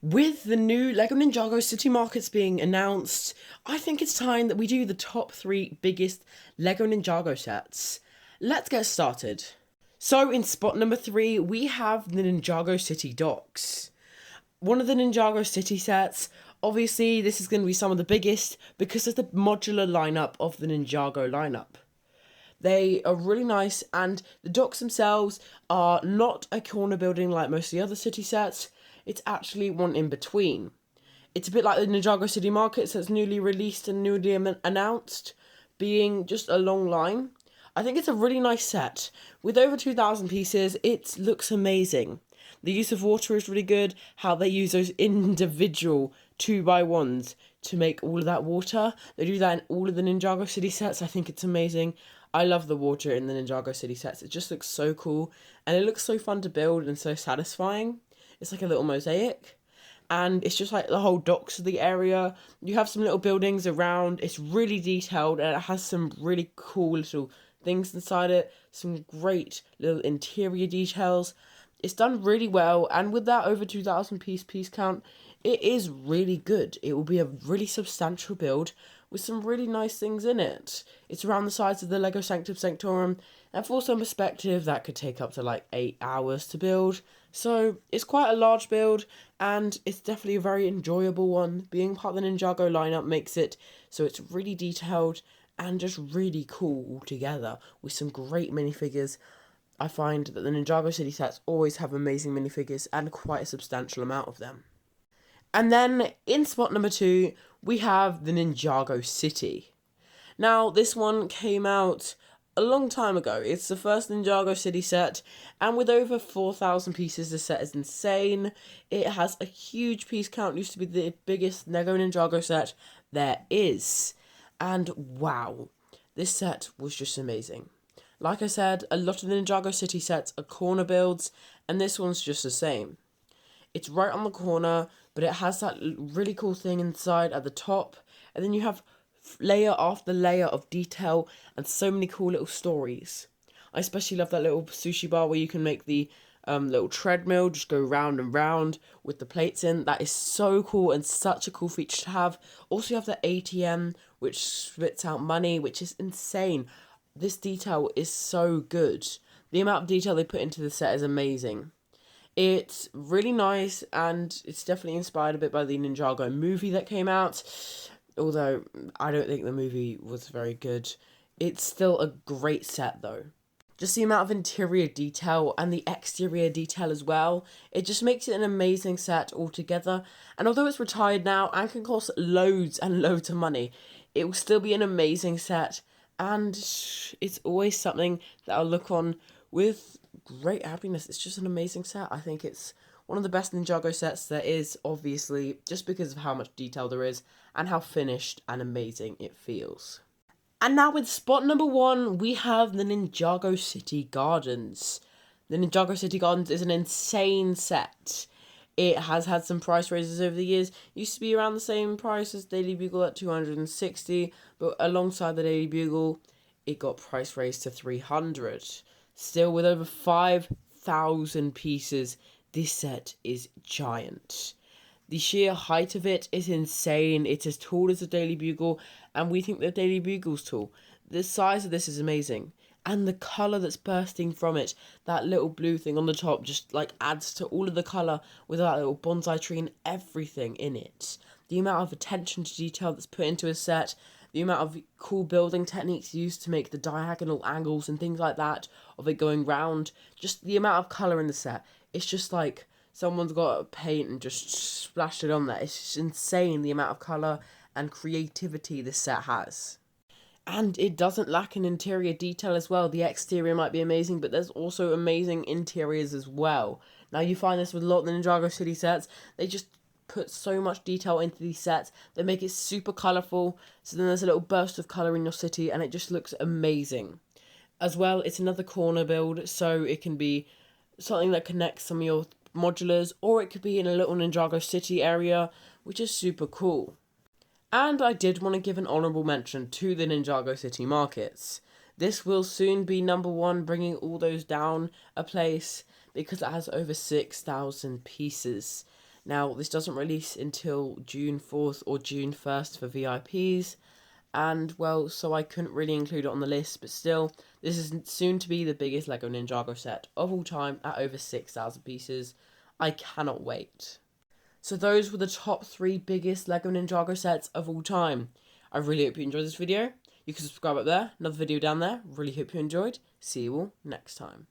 With the new LEGO Ninjago City markets being announced, I think it's time that we do the top 3 biggest LEGO Ninjago sets. Let's get started. So in spot number 3, we have the Ninjago City Docks. One of the Ninjago City sets. Obviously, this is going to be some of the biggest because of the modular lineup of the Ninjago lineup. They are really nice, and the docks themselves are not a corner building like most of the other city sets. It's actually one in between. It's a bit like the Ninjago City Markets that's newly released and newly announced, being just a long line. I think it's a really nice set. With over 2,000 pieces, it looks amazing. The use of water is really good, how they use those individual 2x1s to make all of that water. They do that in all of the Ninjago City sets. I think it's amazing. I love the water in the Ninjago City sets. It just looks so cool, and it looks so fun to build and so satisfying. It's like a little mosaic, and it's just like the whole docks of the area. You have some little buildings around. It's really detailed, and it has some really cool little things inside it. Some great little interior details. It's done really well, and with that over 2,000 piece count, it is really good. It will be a really substantial build with some really nice things in it. It's around the size of the Lego Sanctum Sanctorum, and for some perspective, that could take up to like 8 hours to build. So it's quite a large build, and it's definitely a very enjoyable one. Being part of the Ninjago lineup makes it so it's really detailed and just really cool altogether, with some great minifigures. I find that the Ninjago City sets always have amazing minifigures and quite a substantial amount of them. And then in spot number 2, we have the Ninjago City. Now, this one came out a long time ago. It's the first Ninjago City set, and with over 4,000 pieces, the set is insane. It has a huge piece count, used to be the biggest LEGO Ninjago set there is. And wow, this set was just amazing. Like I said, a lot of the Ninjago City sets are corner builds, and this one's just the same. It's right on the corner, but it has that really cool thing inside at the top, and then you have layer after layer of detail and so many cool little stories. I especially love that little sushi bar where you can make the little treadmill just go round and round with the plates in. That is so cool and such a cool feature to have. Also, you have the ATM, which spits out money, which is insane. This detail is so good. The amount of detail they put into the set is amazing. It's really nice, and it's definitely inspired a bit by the Ninjago movie that came out. Although, I don't think the movie was very good. It's still a great set, though. Just the amount of interior detail and the exterior detail as well. It just makes it an amazing set altogether. And although it's retired now and can cost loads and loads of money, it will still be an amazing set. And it's always something that I'll look on with great happiness. It's just an amazing set. I think it's one of the best Ninjago sets there is, obviously, just because of how much detail there is and how finished and amazing it feels. And now with spot number 1, we have the Ninjago City Gardens. The Ninjago City Gardens is an insane set. It has had some price raises over the years. It used to be around the same price as Daily Bugle at 260, but alongside the Daily Bugle, it got price raised to 300. Still, with over 5,000 pieces, this set is giant. The sheer height of it is insane. It's as tall as the Daily Bugle, and we think the Daily Bugle's tall. The size of this is amazing. And the colour that's bursting from it, that little blue thing on the top, just like adds to all of the colour with that little bonsai tree and everything in it. The amount of attention to detail that's put into a set, the amount of cool building techniques used to make the diagonal angles and things like that of it going round, just the amount of colour in the set. It's just like someone's got a paint and just splashed it on there. It's just insane the amount of colour and creativity this set has. And it doesn't lack in interior detail as well. The exterior might be amazing, but there's also amazing interiors as well. Now, you find this with a lot of the Ninjago City sets. They just put so much detail into these sets. They make it super colourful, so then there's a little burst of colour in your city, and it just looks amazing. As well, it's another corner build, so it can be something that connects some of your modulars, or it could be in a little Ninjago City area, which is super cool. And I did want to give an honourable mention to the Ninjago City markets. This will soon be number 1, bringing all those down a place, because it has over 6,000 pieces. Now, this doesn't release until June 4th or June 1st for VIPs, and well, so I couldn't really include it on the list, but still, this is soon to be the biggest LEGO Ninjago set of all time at over 6,000 pieces. I cannot wait. So those were the top 3 biggest LEGO Ninjago sets of all time. I really hope you enjoyed this video. You can subscribe up there, another video down there. Really hope you enjoyed. See you all next time.